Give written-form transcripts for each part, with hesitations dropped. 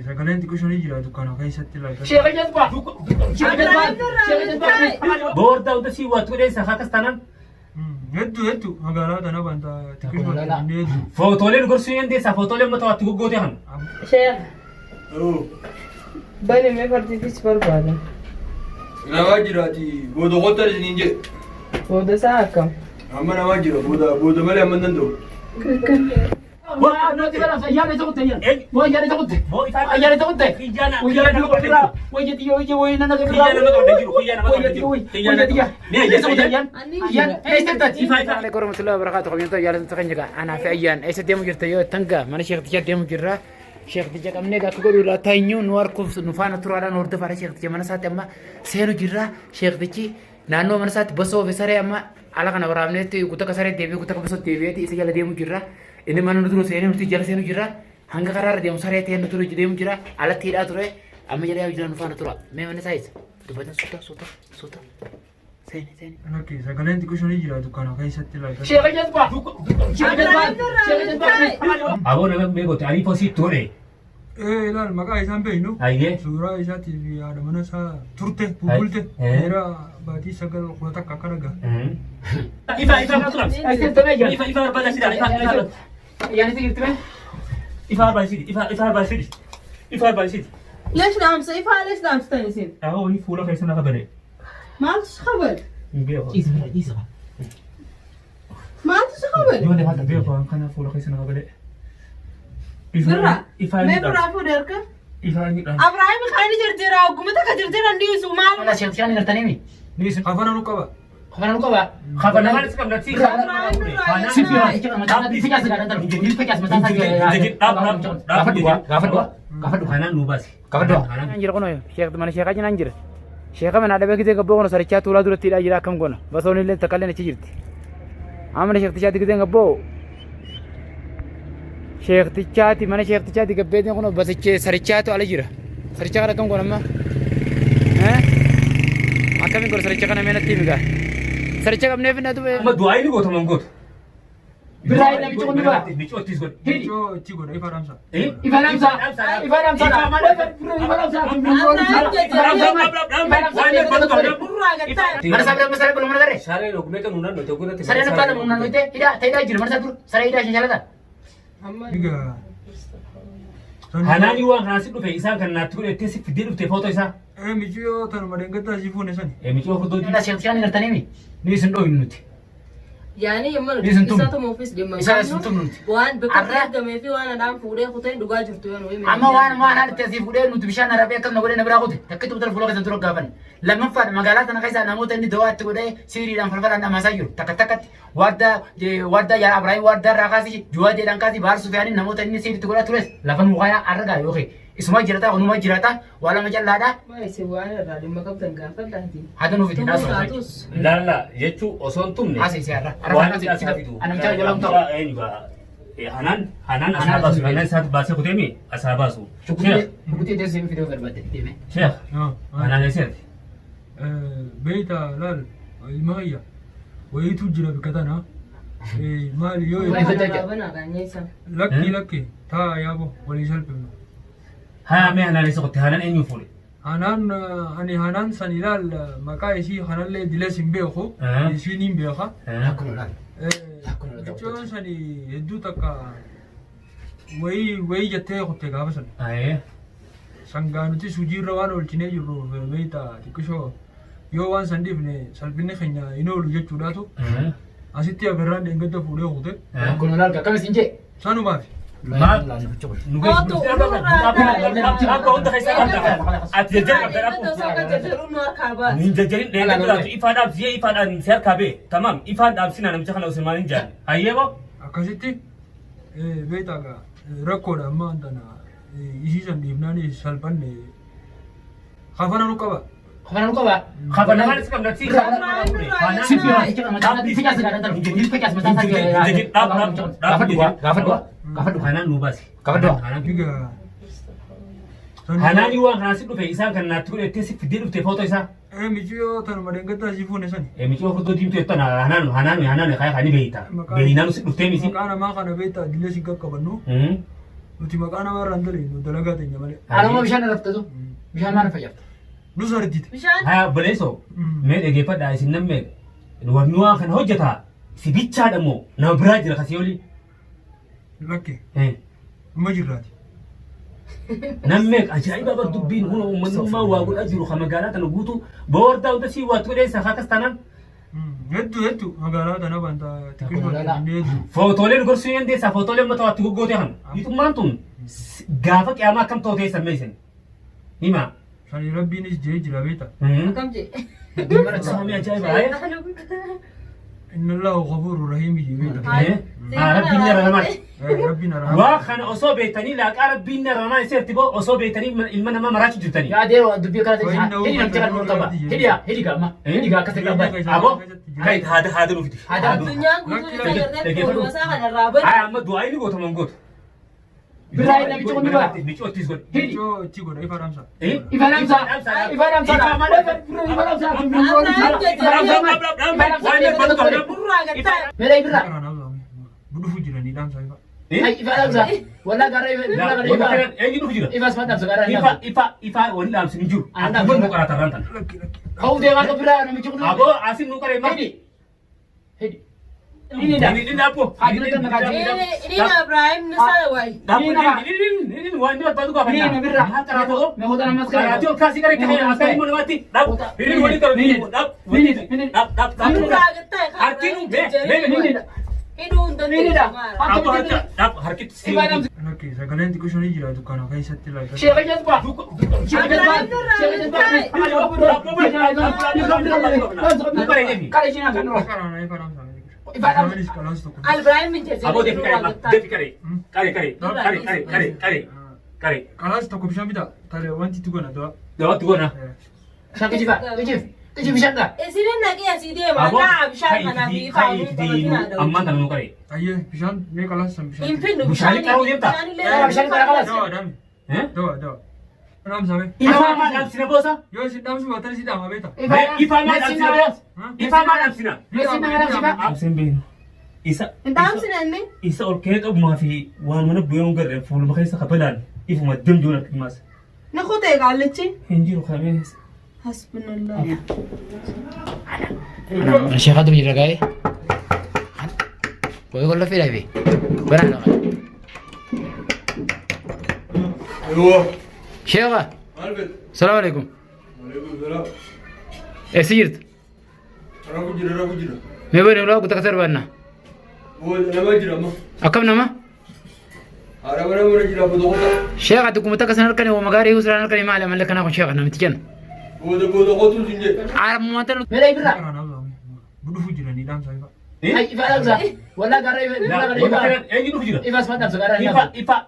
sagaleen xiqqoo shanii jira dukkaana keessatti laata. Sheekha jazbaa. Boordaa hunda si waatu dheessa akkas tanan. Hedduu magaalaa kana banta xiqqoo Footooleen gorsuu hin deessa footooleen mata waatti goggoote kan. Sheekha. Bani mee fartiifis barbaada. Namaa jiraati booda qotta isiniin jedhe. Booda isaa akkam? Amma namaa jira booda malee amma danda'u. Waa nuti kana ayyaana isa kutte ayyaana. Waa ayyaana isa kutte. Ayyaana isa kutte. Ayyaana isa kutte. Wajjati yoo wayii nana gabira. Ayyaana nama qabda jiru. Ayyaana nama qabda jiru. Ayyaana eessatti. Assalamualaikum warahmatullahi wabarakatuh. Kominto ayyaana isa kan jaga. Ana fi ayyaana eessa deemu jirta yoo tanga mana sheekticha deemu jirra. Sheekticha qabnee gaafa godhuudha taa'inyu nu harkuuf nu faana turaadhaan hordofaa sheekticha mana isaatti amma seenu jirra. Sheektichi naannoo mana isaatti basoo fi saree amma ala kana waraabneetti guuttaka saree deebi'ee guuttaka basoo deebi'eeti isa jala deemu jirra. Inni mana nu dura seenee nuti jala seenu jirra. Hanga karaarra deemu saree ta'ee nu dura deemu jirra. Alatti hidhaa ture amma jala jira nu faana tura. Mee mana isaa isa dubbatan suuta. Seeni. Nakki sagaleen xiqqoo shanii jira dukkaana keessatti laata. Sheekha jazbaa. Aboo nama beekote ani posii ture. Ilaal maqaa isaan beeknu. Ayyee. Suuraa isaatii fi haadha mana isaa turte bubbulte. Dheeraa baatii sagal kudha takka akka dhagaa. Ifa barbaadasiidha. Ayyaana isa jirti Ifa barbaadasiidha. ليش نامسة؟ إفعل ليش نامسة تنسين؟ أهو هي فولا كيسنا خبره. ما أنتش خبر. إيزا. ما أنتش خبر. يوم ده هذا بيفهم كنا فولا كيسنا خبره. برا. ما برا فودرك. أبراهيم خاني جرجرا وقمتك جرجرا نيوس ومال. Mana sheekticha ni gartanii mi? نيس. Afaan anu qaba. Kafanan kau ba? خبرنا ما نسكب نتيجة. Gafat dua kanan nubas. Gafat dua. Anjir kono ya. Sheekh mana sheekh aja anjir. Sheekh mana ada begitu gabbo kono sarichaa tuulaa duratti hidhaa jira akkam kono. Basoon illee takkallee achi jirti. Amana sheektichaati gideen gabbo. Sheektichaati mana sheektichaati gabbeetiin kono basichee sarichaatu ala jira. Sarichaa kana akkam kono amma? Akkamiin kono sarichaa kana meenatti migaa. Sarichaa qabneef innatu Amma du'aa inni goota mangoota. Biraa inni bichuu kunni baa. Bichuu ottis godhe. Iddoo itti godha ifa ramsa. Ifaan amsaa. Ifaan amsaa. Mana sabra masara belum mana gare. Saree dokumente nunan note godhate. Saree nukkaan namuun noite hidhaa ta'ee jiru mana sabra saree hidhaa shan jaalata. Egaa. Hanaani waan kanaan si dhufe isaan kan naatti godhate si fidee dhufte footoo isaa. Michiyoo tanuma deeggartaa si fuune sani. Michoo furdoo Inda sheektichaan gartanii mi? ni isin dhoohin nuti. يعني يمر إسنتم. إساتهم أوفيس دم إساتهم نمت. وان بكرة عرّا. دم في وانا دام فوري خطين دقا جرتوين وين Amma waan haala itti asii fuudhee nuti bishaan arabee akkasuma godhee na biraa qote takkitti utala fuula keessan tura gaafan lammaffaan magaalaa sana keessa namoota inni dawaa itti godhee siiriidhaan falfalaan dhamaasaa jiru takkatti waddaa yaa Abiraayim waddaa irraa kaasii juwaadeedhaan kaasii baar sufiyaaniin namoota inni siiriitti godhaa tures lafa nuuqayaa argaa yookiin isuma jirata onuma jirata waa lama callaadha ما يسوي وانا رادي ما قبل قافل لهدي hada nuuf itti naasoo تاتوس Laala jechuun osoo hin tumne. asii siyaarra Waan arrafaan itti asii asitti fidu. ana micha jalam ta'u Hanan asaa baasu. Hanan isaatti baasee kutee mi asaa baasu. shukutii deesee fidee barbaadde deeme Sheekh. Hanan eesseeti. Beeyta laal ilma hayya wayiitu jira bikka tana maali yoo بنا غنيسا lakki taa yaabo walii salphifnu. Haa mee hanan eessa kutte hanan eenyu fuudhe. Ani hanaan san ilaal maqaa isii kanallee diles hin beeku isiin hin beeka. akkuma laal Jechuun sani hedduu takka wayii jettee kutte gaafa san. Sangaa nuti sujiirra waan oolchinee jirru beeyta xiqqishoo yoo waan san dhiifne salphinni keenya hin oolu jechuudhaatu asitti agarraan dheengadda fuudhee kute akkuma laal akkamitti hin jee sanumaaf. Maal? Nu geessu. Akka hunda keessa qabda. Ati jajjara qabda dhaabuu. Nin jajjarin dheeraa jiraatu ifaadhaaf si'ee ifaadhaan si harkaa bee. Tamam ifaan dhaabsinaa namicha kana Usmaan hin jaalli. Hayyee moo? Akkasitti beeyta rakkoodha amma antana isii san dhiifnaan salphanne hafana nu qaba. Kafanan nu qaba. Kafa namaan si qabda si. Hanan nu baasi. Egaa Hanaani waan kana si dhufe isaan kan naatti godhettee si fiddee dhufte footoo isaa. Michiyoo tanuma deengataa si fuune sani. Michiyoo furtuu diimtuu jettan hanaanu kaya kani beeyta. Beeyinaan si dhuftee misi. Maqaa namaa kana beektaa dillee si qaqqabannu. Nuti maqaa namaa irraan talee nu dalagaa teenya malee. Anuma bishaan raftatu. Bishaan maal fayyada? Nu sardite. Bishaan. Haa baleessoo. Mee dhageeffadhaa isin nammee. Warni waan kana hojjetaa. Si bichaadha moo nama biraa jira kasii olii. Lakke. Numa jirraati. Nammee ajaa'iba bar dubbiin huna uummanummaa waa godhaa jiru kan magaalaa kana guutuu boordaa hunda sii waatti godheessa haakas taanaan. Hedduu magaalaa kana wanta xiqqoo Footooleen gorsuu hin deessaa footooleen mata waatti goggootee kan. Yitummaan tun gaafa qiyaamaa akkam tootee sammeessan. Hima. Sani rabbiinis jee jira beeta. Akkam jee. Saamii ajaa'iba. إن الله غفور رحيم جميل. ربنا رحمن. ربنا رحمن. واخن أصوبي تاني لا ربنا رحمن يصير تبغى أصوبي تاني المنا ما مراتش جتاني. يا ديرو دبي كذا هدي نمتلك مركبة هدي كم هدي كذا كذا أبو هذا نفتي. هذا الدنيا كله وساخن الرابط. أما دعائي لي قوت من قوت. براي نبي تقول نبى. بيجو تيزقول. هدي. تيزقول إيه فرامسا. إفرامسا. Mera ibra. Budu fujira ni dam saya. Ay Ifaramsa. Wala gara ibra. Ini fujira. Ifas madam sekarang. Ifa wani dam sinjur. Anda pun bukan rata rantan. Kau dia kan ibra nami cukup. Abo asin nukar emang. Hedi. Ini dah. Ini apa? Ini Ibrahim Nusal wai. Ini wan dia batu apa? Ini ibra. Karato. Mehoda nama sekarang. Karato kasih kare kaya askari mau mati. Ini wani karo. Ini. Hati nu be. Ini untuk Ini dah. Apa harkit sih. Oke, sekalian tikus ini jira tukang kayak satu lagi. Siapa yang jatuh? Siapa yang jatuh? Siapa yang jatuh? Nukar ini. Kali sini kan. Karena ini farang sama. Ifaram. Ibrahim menjadi. Abo defikare. Kare. Kalau stok bisa bida, tadi wanti tuh kan ada. Dapat tuh na. Siapa jiwa? Tujuh bisa enggak? Sini nak ya sini mana bisa mana bisa. Amma tan nukare. Ayo, bisa nih kalau sam bisa. Impin Bisa kau dia tak? Bisa para kalas. Doa. Ram sama. Ifa madam sina bosa? Yo si dam semua tadi si dam apa itu? Ifa madam sina bosa? Ifa madam sina. Mesin mana siapa? Absen bin. Isa. Entah sini ni. Isa orket ob maafi waan mana buyong garre fuul bakay sa kapalan. Ifu madam juna kimas. Nak kau teh kalau cik. Hinjiro khamis. Hasbunallah. Syekh tu berjaga eh. Kau kalau fira bi. Berapa? Ayo. Syekh. Alvin. Assalamualaikum. Waalaikumsalam. Sirt. Rabu jira. Mebani ulah aku tak kasar bana. Oh, nama jira mah. Akam nama? Mana jira bodoh kota. Syekh tu kumata kasar kan, magari usran kan malam malam kan aku syekh nama tikan. Bodoh kota sinje. Arab muatan. Mera ibra. Budu fujira ni dam saya. Ay Ifaramsa. Wala gara ibra. Ini fujira. Ifas madam sekarang.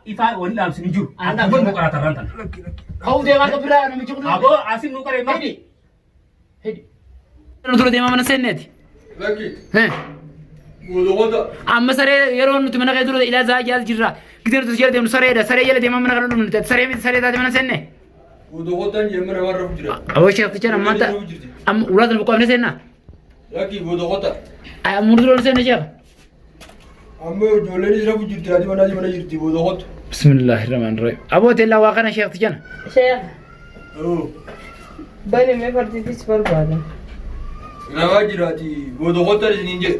Ifa wani dam sinjur. Anda pun bukan rata rantan. Kau dia kan ibra nami cukup. Abo asin nukare emang. Hedi. Nutro dia mana senet? Lagi. Bodoh kota. Amma sare yeron nuti mana kayak dulu ila zajal jirra. Kita tu sare dia sare yela dia mana kan dulu sare tadi mana senne? Bodoh kota ni mana marah fujira. Awo syekh ticara mata. Am ulat bukan mana senna? Lagi bodoh kota. Ay murdo senna syekh. Amma jole ni rabu jirti adi mana jirti bodoh kota. Bismillahirrahmanirrahim. Abo tella waqana syekh ticara. Syekh. Oh. Bani me participis berbada. Nama jira ti bodoh kota ni ninje.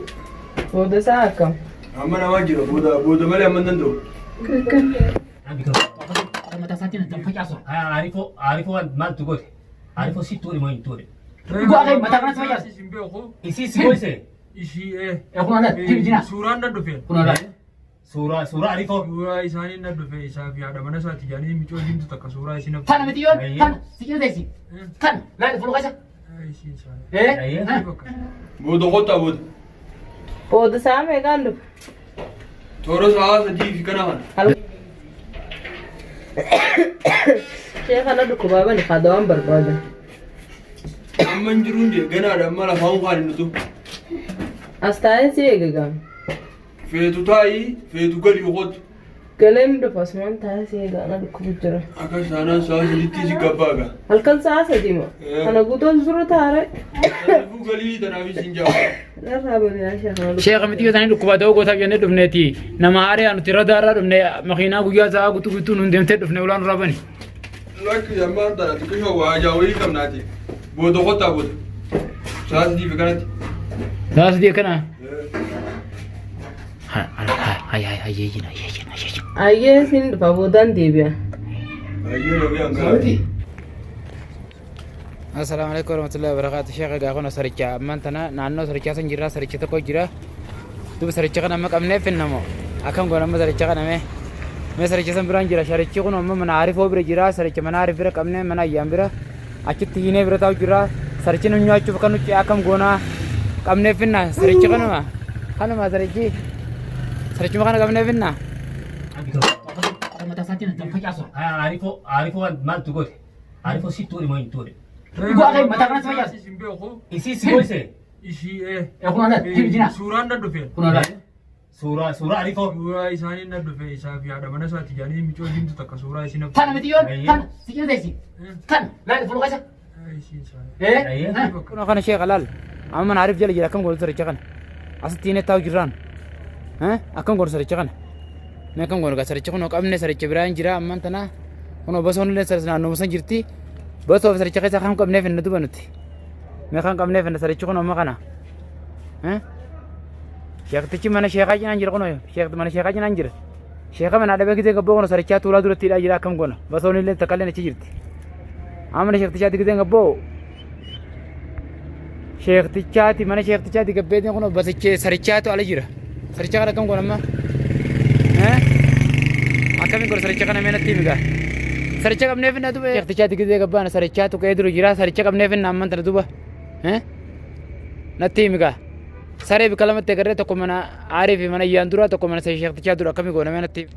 Bodoh sakam. Amma nama jira bodoh male amma nando. Mata satin tak pakai aso. Arifo mal tu gote. Arifo si tu mo intore. Gua akan mata kana saya. Simbe ko. Isi si boise. Isi Aku nana dina. Suran na dofe. Kunala. Sura Arifo. Sura isani na dofe isa fi ada mana sa tijani mi cho jin takka sura isina. Tan metiyon. Tan. Sikit desi. Tan. La fulu kasa. Ai si isa. Bodoh kota bod. Bodoh sama kan lu. Toro sa sa ji fi kana man. Syekh ana duku baba ni khadawan berbada. Amman jirun je gana da mala faun khani nutu. Astana sih gagang. Fetu tai, fetu gali khot. Galeen dhufa sumaan taasisee gaana dhukkubu jira. Akka saanaan sa'a sadiitti si gabbaaga. Halkan sa'a sadii moo? Kana guutuun sura taare. Kanaafuu galii tanaaf isin jaaba. Narraa bari'aa shaakalaa. Sheekha miti yoo tani dhukkuba ta'uu gootaaf jennee dhufneeti. Nama haaree nuti irra daaraa dhufne makiinaa guyyaa sa'a guutuu nuun deemtee dhufne ulaan irraa bani. Lakki ammaan tana xiqqishoo waa ajaa'ibaa qabnaati. Booda kottaa booda. Sa'a sadii fi kanatti. Sa'a sadii akkana. Ayyee siin dhufa boodaan deebi'a. Ayyee namni hangaa. Assalamu alaikum warahmatullahi wabarakatuh. Sheekha gaafana saricha ammaan tana naannoo sarichaa san jirra saricha tokko jira. Duuba saricha kana amma qabnee finnamo. Akkam goona amma saricha kana mee saricha san biraan jira. Sarichi kun amma mana Arifoo bira jira. Saricha mana Arif bira qabnee mana Ayyaan bira. Achitti hiinee bira taa'u jira. Sarichi nu nyaachuuf kan nuti akkam goona qabnee finna. Sarichi kanuma sarichi. Sarichuma kana qabnee finna. Mata saatiin tan facaasu. Arifoo maal tu goote? Arifoo si tuuri moo hin tuuri? Gua mata kana facaasu. Isin beeku. Isi si goise. Ishii Kun ala jina. suuraan na dhufe. Kun ala. Suuraa Arifoo. Suuraa isaanii na dhufe isaa fi haadha mana isaati jaanii michoo diimtu takka suuraa isin Tana miti yoon. Tana si jina deesi. Tana laal fuulu kaisa. Kuna kana Sheekha laal. Amma mana Arif jala jira akkam goona saricha kana. Asitti hiinee taa'u jirraan. Akkam goona saricha kana. Mee akkam goona saricha kun qabne saricha biraan jira ammaan tana. Kun basoon illee naannoo san jirti. Basoo saricha keessa kan qabnee finna duba nuti. Mee kan qabnee finna saricha kun amma kana. Sheektichi mana sheekaa jinaan jira kuno. Sheekti mana sheekaa jinaan jira. Sheeka mana dhabe gidee gabboo kuno sarichaa tuulaa duratti hidhaa jira akkam goona. Basoon illee takkallee achi jirti. Amma sheektichaati gidee gabboo. Sheektichaati mana sheektichaati gabbeetiin kuno basichee sarichaatu ala jira. Saricha kana akkam goona amma. Akkamiin goona saricha kana mee natti himi. Saricha qabnee finna duba. Sheektichaati gidee gabbaana sarichaatu ka'ee duru jira. Saricha qabnee finna amman tana duba. Natti himi gaa. Saree bika lamatti agarree tokko mana Arif mana Ayyaan dura tokko mana sheektichaa dura akkamiin goona mee natti himi.